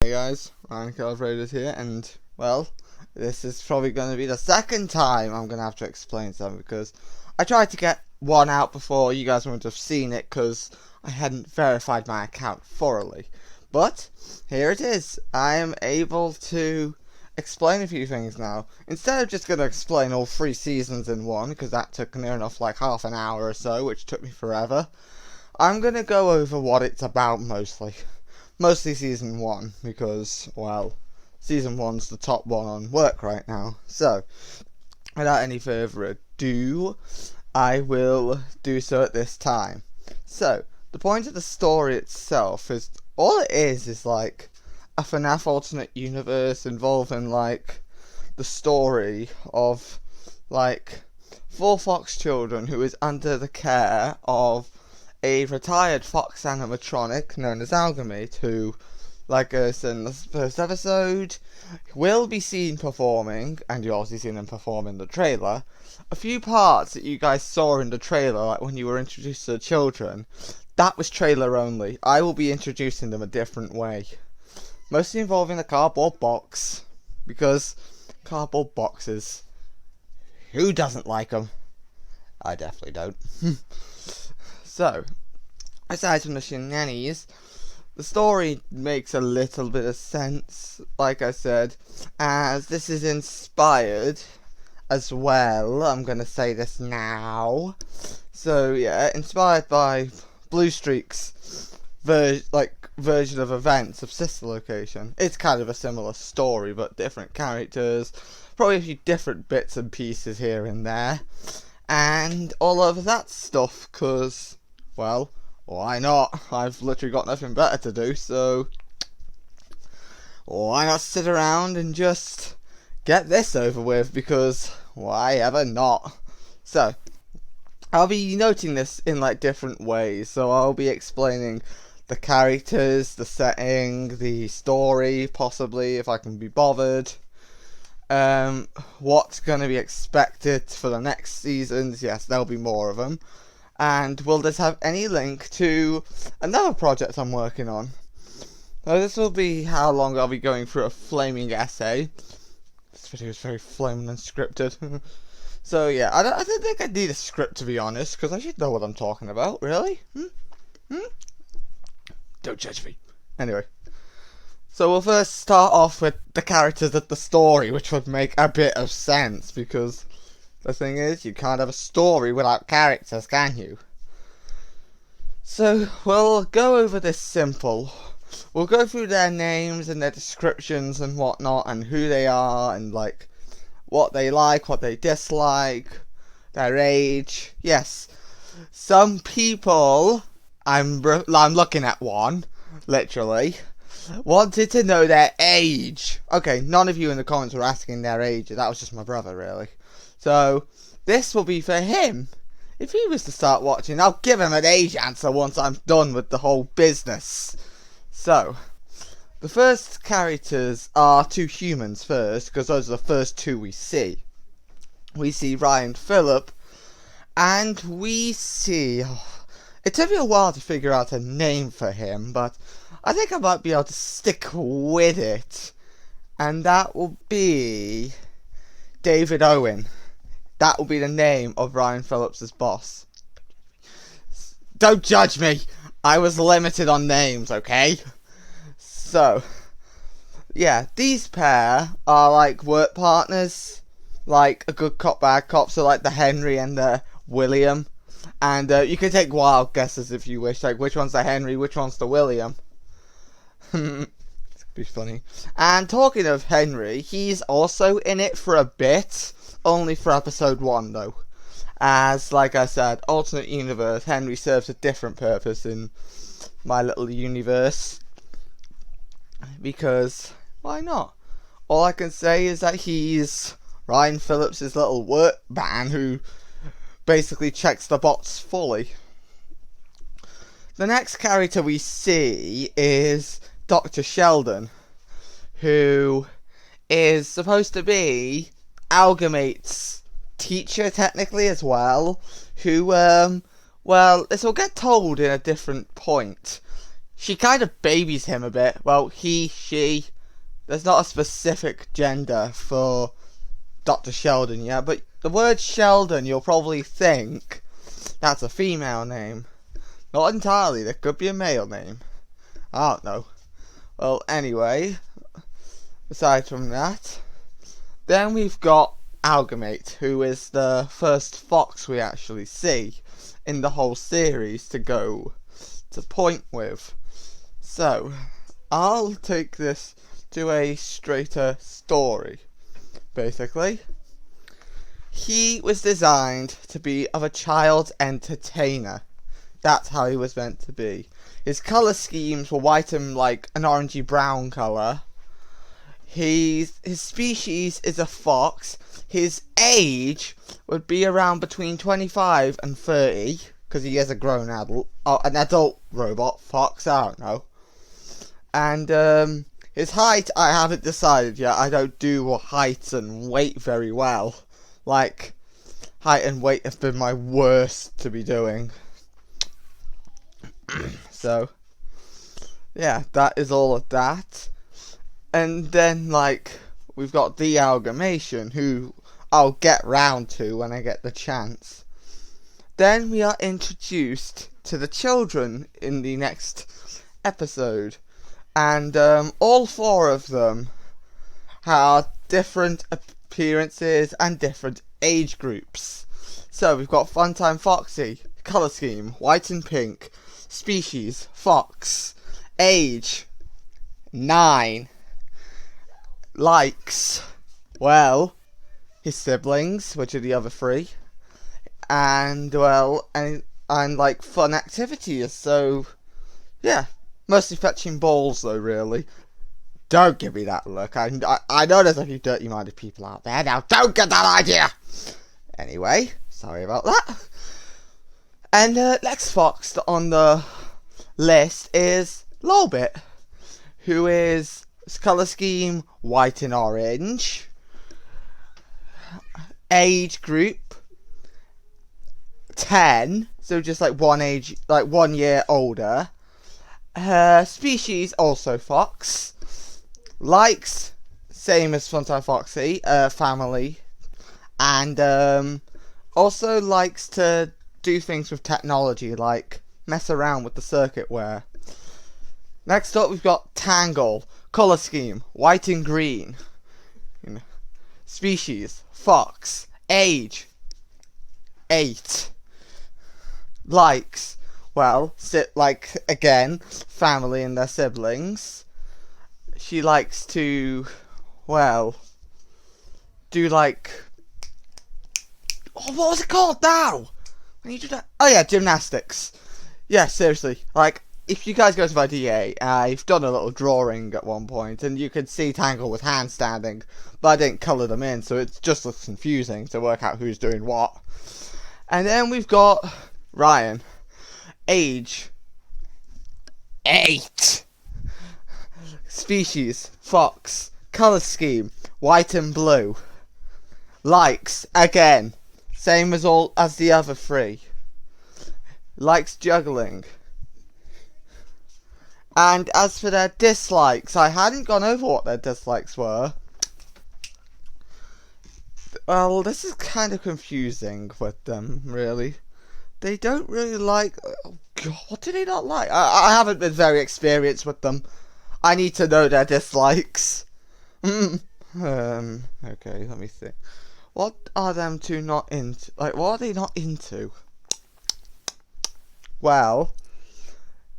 Hey guys, Ryan Calibrators here, and well, this is probably going to be the second time I'm going to have to explain something, because I tried to get one out before you guys would have seen it, because I hadn't verified my account thoroughly. But, here it is. I am able to explain a few things now. Instead of just going to explain all 3 seasons in one, because that took near enough like half an hour or so, which took me forever, I'm going to go over what it's about mostly. Mostly Season 1, because, well, Season 1's the top one on work right now. So, without any further ado, I will do so at this time. So, the point of the story itself is, all it is like a FNAF alternate universe involving, like, the story of, like, 4 Fox children who is under the care of a retired Fox animatronic known as Algamate, who, like I said in the first episode, will be seen performing, and you also seen him perform in the trailer, a few parts that you guys saw in the trailer, like when you were introduced to the children. That was trailer only. I will be introducing them a different way. Mostly involving a cardboard box, because cardboard boxes, who doesn't like them? I definitely don't. So, aside from the shenanigans, the story makes a little bit of sense, like I said, as this is inspired as well. I'm going to say this now. So, yeah, inspired by Blue Streak's version of events of Sister Location. It's kind of a similar story, but different characters, probably a few different bits and pieces here and there, and all of that stuff, because, well, why not? I've literally got nothing better to do, so why not sit around and just get this over with, because why ever not? So, I'll be noting this in like different ways, so I'll be explaining the characters, the setting, the story, possibly, if I can be bothered. What's going to be expected for the next seasons. Yes, there'll be more of them. And will this have any link to another project I'm working on? So this will be how long I'll be going through a flaming essay. This video is very flaming unscripted. So yeah, I don't think I need a script, to be honest, because I should know what I'm talking about, really? Don't judge me. Anyway. So we'll first start off with the characters of the story, which would make a bit of sense, because the thing is, you can't have a story without characters, can you? So, we'll go over this simple. We'll go through their names and their descriptions and whatnot, and who they are, and like, what they like, what they dislike, their age. Yes, some people, I'm looking at one, literally, wanted to know their age. Okay, none of you in the comments were asking their age, that was just my brother, really. So, this will be for him. If he was to start watching, I'll give him an age answer once I'm done with the whole business. So, the first characters are 2 humans first, because those are the first 2 we see. We see Ryan Phillip, and we see... it took me a while to figure out a name for him, but I think I might be able to stick with it. And that will be David Owen. That will be the name of Ryan Phillips' boss. Don't judge me! I was limited on names, okay? So, yeah, these pair are like work partners. Like a good cop, bad cop, so like the Henry and the William. And you can take wild guesses if you wish, like which one's the Henry, which one's the William. It'd be funny. And talking of Henry, he's also in it for a bit. Only for episode 1 though, as like I said, alternate universe, Henry serves a different purpose in my little universe, because why not? All I can say is that he's Ryan Phillips' little work man who basically checks the box fully. The next character we see is Dr. Sheldon, who is supposed to be Algamate's teacher, technically, as well, who, well, this will get told in a different point. she kind of babies him a bit. Well, he, she. There's not a specific gender for Dr. Sheldon yet, but the word Sheldon, you'll probably think that's a female name. Not entirely, there could be a male name. I don't know. Well, anyway, aside from that, then we've got Algamate, who is the first fox we actually see in the whole series to go to point with. So, I'll take this to a straighter story. Basically, he was designed to be of a child entertainer. That's how he was meant to be. His colour schemes were white and like an orangey brown colour. His species is a fox. His age would be around between 25 and 30, because he is a grown adult, an adult robot fox, I don't know. And his height, I haven't decided yet. I don't do height and weight very well. Like, height and weight have been my worst to be doing. So, yeah, that is all of that. And then, like, we've got the Amalgamation, who I'll get round to when I get the chance. Then we are introduced to the children in the next episode. And all four of them have different appearances and different age groups. So we've got Funtime Foxy, colour scheme, white and pink, species, fox, age, 9, likes, well, his siblings, which are the other 3, and, well, and like, fun activities, so, yeah, mostly fetching balls, though, really. Don't give me that look, I know there's a few dirty-minded people out there, now don't get that idea! Anyway, sorry about that. And, next fox on the list is Lolbit, who is colour scheme white and orange, age group 10, so just like 1 year older. Species also fox, likes same as Funtime Foxy, family, and also likes to do things with technology, like mess around with the circuit wear. Next up, we've got Tangle, colour scheme white and green, species fox, age 8, likes, well, like again, family and their siblings. She likes to, well, do like, oh, what was it called now? When you do that, oh yeah, gymnastics. Yeah, seriously, like, if you guys go to my DA, I've done a little drawing at one point, and you can see Tangle with handstanding, but I didn't colour them in, so it just looks confusing to work out who's doing what. And then we've got Ryan, age 8, species fox, colour scheme white and blue, likes again same as all as the other 3, likes juggling. And as for their dislikes, I hadn't gone over what their dislikes were. Well, this is kind of confusing with them, really. They don't really like... Oh God, what do they not like? I haven't been very experienced with them. I need to know their dislikes. Okay, let me think. What are them two not into? Like, what are they not into? Well,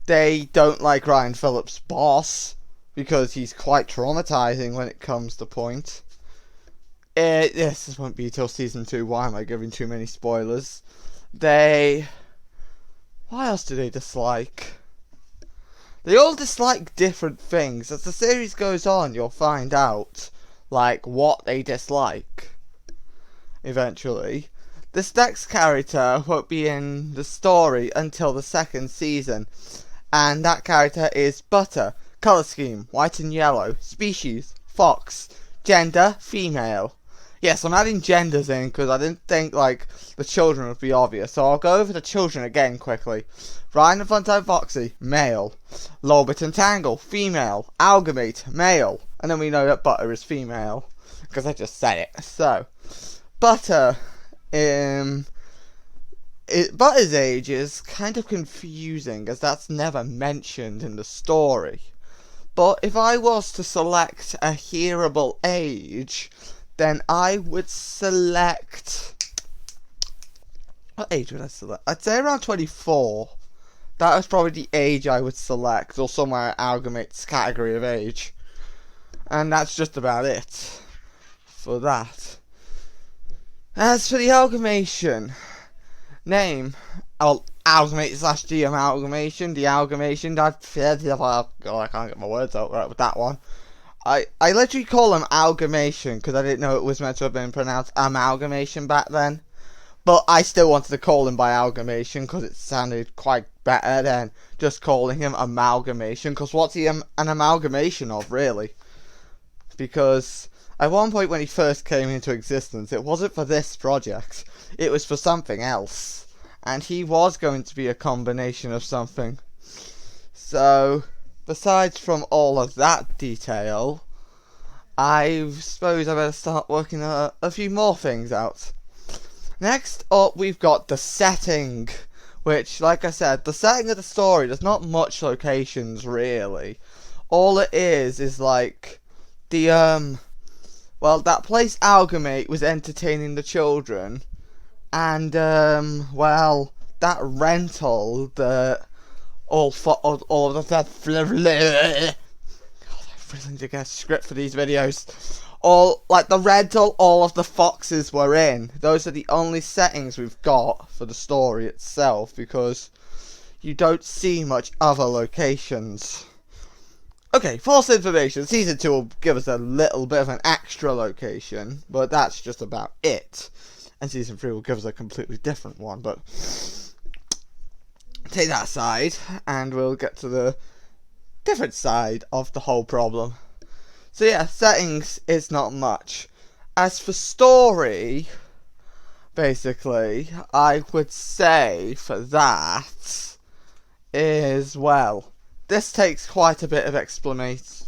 they don't like Ryan Phillips' boss, because he's quite traumatizing when it comes to point. This won't be till season 2, why am I giving too many spoilers? What else do they dislike? They all dislike different things. As the series goes on, you'll find out, like, what they dislike. Eventually. This next character won't be in the story until the 2nd season. And that character is Butter. Colour scheme, white and yellow. Species, fox. Gender, female. Yes, I'm adding genders in because I didn't think like the children would be obvious. So I'll go over the children again quickly. Ryan and Funtime Foxy, male. Lolbit and Tangle, female. Algamate, male. And then we know that Butter is female because I just said it. So Butter, Butter's age is kind of confusing as that's never mentioned in the story. But if I was to select a hearable age, then I would select... What age would I select? I'd say around 24. That was probably the age I would select, or somewhere in Algamate's category of age. And that's just about it for that. As for the amalgamation, name, Amalgamate / the amalgamation, the amalgamation, I can't get my words out right with that one. I literally call them amalgamation because I didn't know it was meant to have been pronounced amalgamation back then. But I still wanted to call him by amalgamation because it sounded quite better than just calling him amalgamation. Because what's he an amalgamation of, really? Because at one point when he first came into existence, it wasn't for this project. It was for something else. And he was going to be a combination of something. So, besides from all of that detail, I suppose I better start working a few more things out. Next up, we've got the setting, which, like I said, the setting of the story, there's not much locations, really. All it is like, that place Algamate was entertaining the children, and, that rental, all of the... I really need to get a script for these videos. The rental all of the foxes were in. Those are the only settings we've got for the story itself, because you don't see much other locations. Okay, false information. Season 2 will give us a little bit of an extra location, but that's just about it. And Season 3 will give us a completely different one, but take that aside, and we'll get to the different side of the whole problem. So yeah, settings is not much. As for story, basically, I would say for that is, this takes quite a bit of explanation.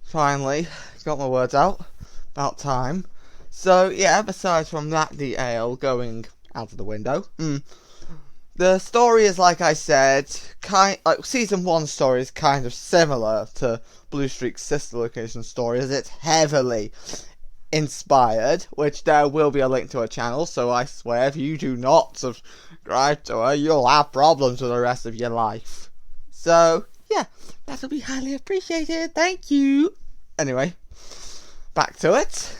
Finally, got my words out. About time. So yeah, besides from that detail going out of the window, the story is, like I said, Season 1 story is kind of similar to Blue Streak's sister location story, as it's heavily inspired, which there will be a link to her channel, so I swear if you do not subscribe to her, you'll have problems for the rest of your life. So, yeah, that'll be highly appreciated, thank you! Anyway, back to it.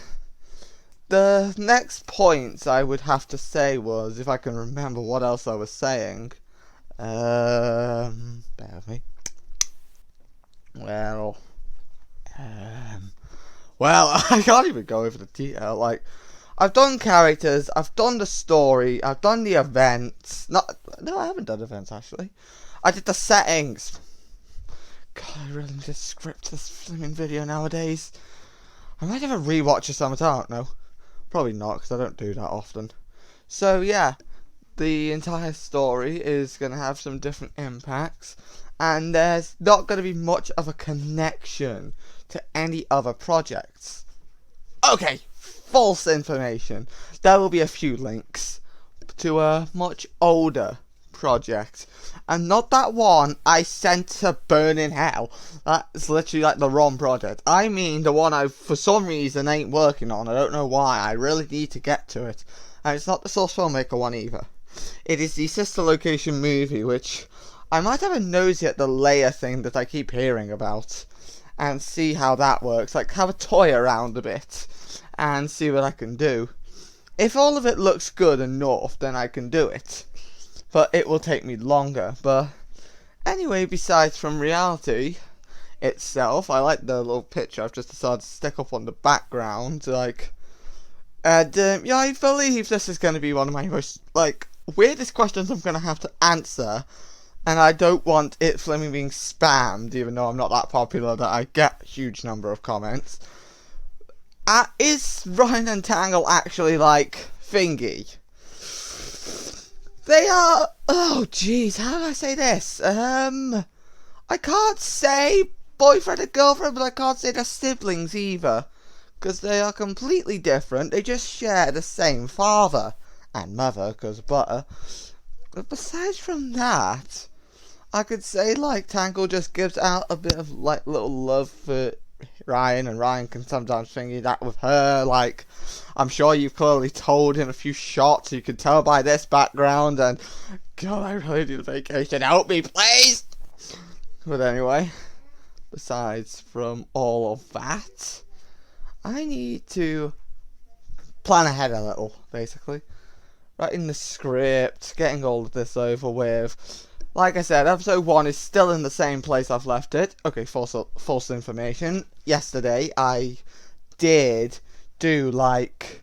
The next point I would have to say was, if I can remember what else I was saying, bear with me. Well, I can't even go over the detail. Like, I've done characters, I've done the story, I've done the events. No, I haven't done events actually. I did the settings. God, I really need to script this flipping video nowadays. I might have a rewatch or something, I don't know. Probably not, because I don't do that often. So yeah, the entire story is going to have some different impacts, and there's not going to be much of a connection to any other projects. Okay, false information. There will be a few links to a much older project, and not that one I sent to burn in hell. That's literally like the wrong project. I mean the one I, for some reason, ain't working on. I don't know why. I really need to get to it. And it's not the Source Filmmaker one either. It is the sister location movie, which I might have a nosy at the layer thing that I keep hearing about, and see how that works. Like, have a toy around a bit and see what I can do. If all of it looks good enough, then I can do it. But it will take me longer. But anyway, besides from reality itself, I like the little picture I've just decided to stick up on the background. Like, and yeah, I believe this is going to be one of my most weirdest questions I'm going to have to answer and I don't want It Flaming being spammed, even though I'm not that popular that I get a huge number of comments. Is Ryan and Tangle actually like thingy? They are. Oh, jeez, how do I say this? I can't say boyfriend and girlfriend, but I can't say they're siblings either, because they are completely different. They just share the same father and mother, because butter. But besides from that, I could say like Tangle just gives out a bit of like little love for Ryan, and Ryan can sometimes thingy that with her. Like, I'm sure you've clearly told in a few shots, you can tell by this background, and God, I really need a vacation. Help me, please! But anyway, besides from all of that, I need to plan ahead a little, basically. Writing the script, getting all of this over with. Like I said, episode 1 is still in the same place I've left it. Okay, false information. Yesterday, I did do like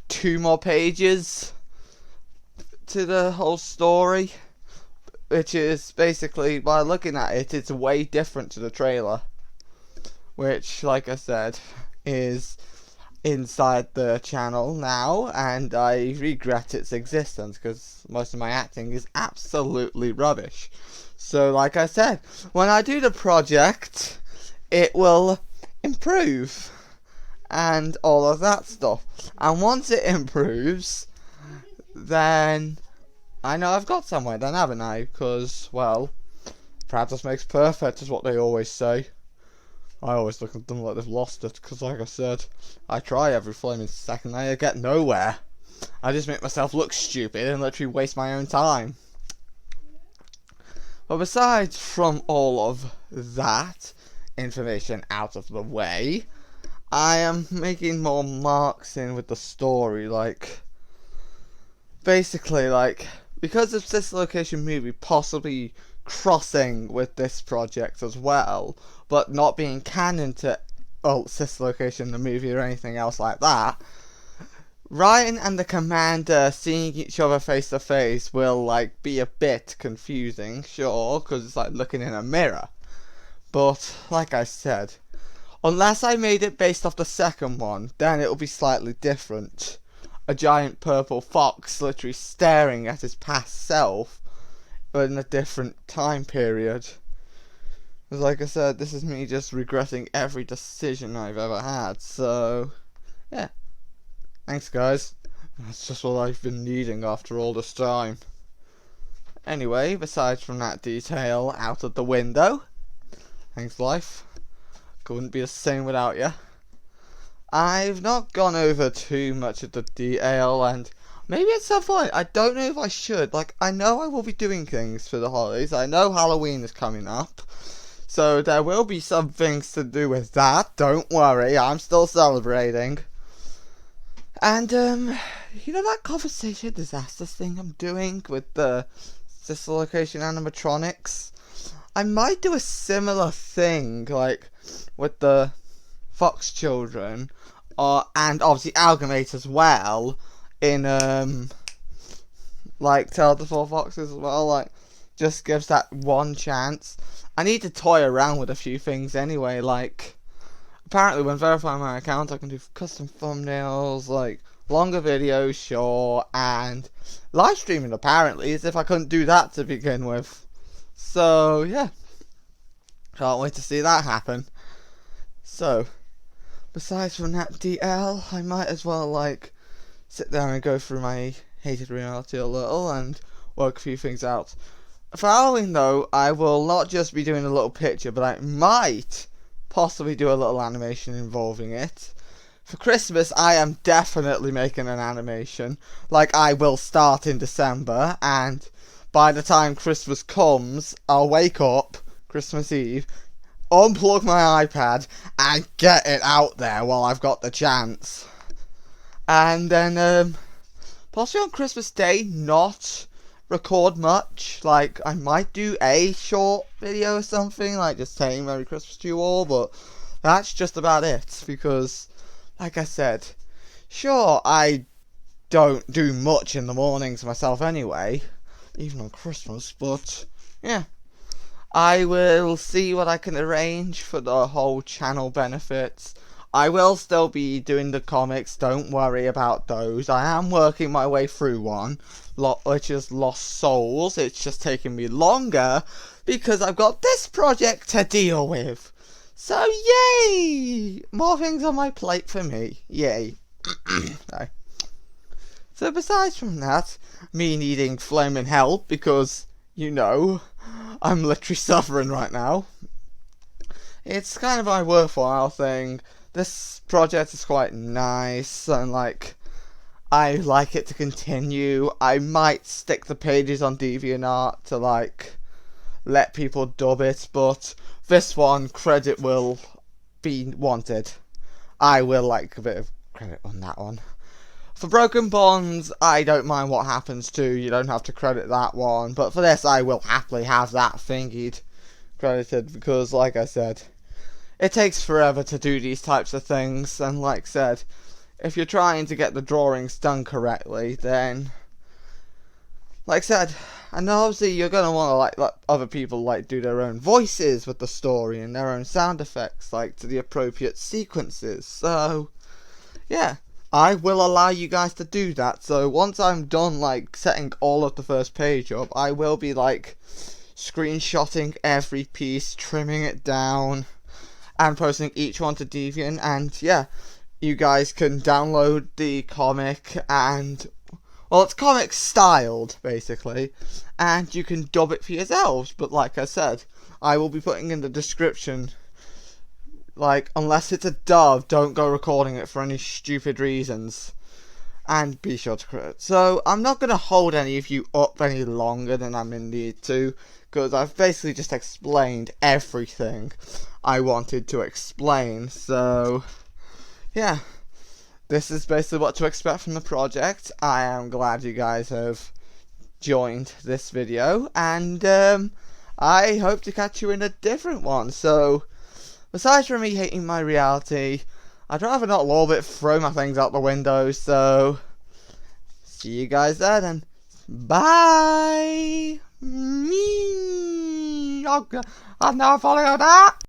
2 more pages to the whole story, which is basically, by looking at it, it's way different to the trailer, which, like I said, is inside the channel now, and I regret its existence because most of my acting is absolutely rubbish. So like I said, when I do the project, it will improve and all of that stuff, and once it improves, then I know I've got somewhere then, haven't I? Because, well, practice makes perfect is what they always say. I always look at them like they've lost it, because like I said, I try every flaming second, I get nowhere. I just make myself look stupid and literally waste my own time. But besides from all of that information out of the way, I am making more marks in with the story, like, basically, like, because of this location movie possibly crossing with this project as well, but not being canon to Sister Location, the movie, or anything else like that, Ryan and the Commander seeing each other face to face will like be a bit confusing, sure, because it's like looking in a mirror. But like I said, unless I made it based off the second one, then it'll be slightly different. A giant purple fox literally staring at his past self, but in a different time period. Because like I said, this is me just regretting every decision I've ever had, so yeah. Thanks guys, that's just what I've been needing after all this time. Anyway, besides from that detail out of the window, thanks life, couldn't be the same without you. I've not gone over too much of the detail, and maybe at some point, I don't know if I should. Like, I know I will be doing things for the holidays. I know Halloween is coming up, so there will be some things to do with that. Don't worry, I'm still celebrating. And, you know that conversation disasters thing I'm doing with the Sister Location animatronics? I might do a similar thing, like, with the Fox children, and obviously Algamate as well, in like Tale of the Four Foxes as well. Like, just gives that one chance. I need to toy around with a few things anyway. Like, apparently when verifying my account, I can do custom thumbnails, like longer videos, sure, and live streaming apparently, as if I couldn't do that to begin with. So yeah, can't wait to see that happen. So, besides from that DL, I might as well like sit down and go through my hated reality a little and work a few things out. For Halloween though, I will not just be doing a little picture, but I might possibly do a little animation involving it. For Christmas, I am definitely making an animation. Like, I will start in December, and by the time Christmas comes, I'll wake up, Christmas Eve, unplug my iPad, and get it out there while I've got the chance. And then, possibly on Christmas Day, not record much. Like, I might do a short video or something, like just saying Merry Christmas to you all, but that's just about it, because, like I said, sure, I don't do much in the mornings myself anyway, even on Christmas, but yeah, I will see what I can arrange for the whole channel benefits. I will still be doing the comics, don't worry about those. I am working my way through one, which is Lost Souls. It's just taking me longer because I've got this project to deal with. So yay! More things on my plate for me. Yay. So besides from that, me needing flaming help because, you know, I'm literally suffering right now. It's kind of a worthwhile thing. This project is quite nice and like I like it to continue. I might stick the pages on DeviantArt to like let people dub it, but this one credit will be wanted. I will like a bit of credit on that one. For Broken Bonds, I don't mind what happens to. You don't have to credit that one, but for this, I will happily have that thingied credited because, like I said, it takes forever to do these types of things, and like I said, if you're trying to get the drawings done correctly, then, like I said, and obviously you're gonna want to like let other people like do their own voices with the story and their own sound effects, like to the appropriate sequences. So, yeah, I will allow you guys to do that. So once I'm done like setting all of the first page up, I will be like screenshotting every piece, trimming it down, and posting each one to Deviant, and yeah, you guys can download the comic and, well, it's comic styled basically, and you can dub it for yourselves. But like I said, I will be putting in the description, like, unless it's a dub, don't go recording it for any stupid reasons, and be sure to credit. So I'm not going to hold any of you up any longer than I'm in need to, because I've basically just explained everything I wanted to explain. So yeah, this is basically what to expect from the project. I am glad you guys have joined this video, and I hope to catch you in a different one. So besides from me hating my reality, I'd rather not Lorbit throw my things out the window. So see you guys there then. Bye. Me. I'm never following that.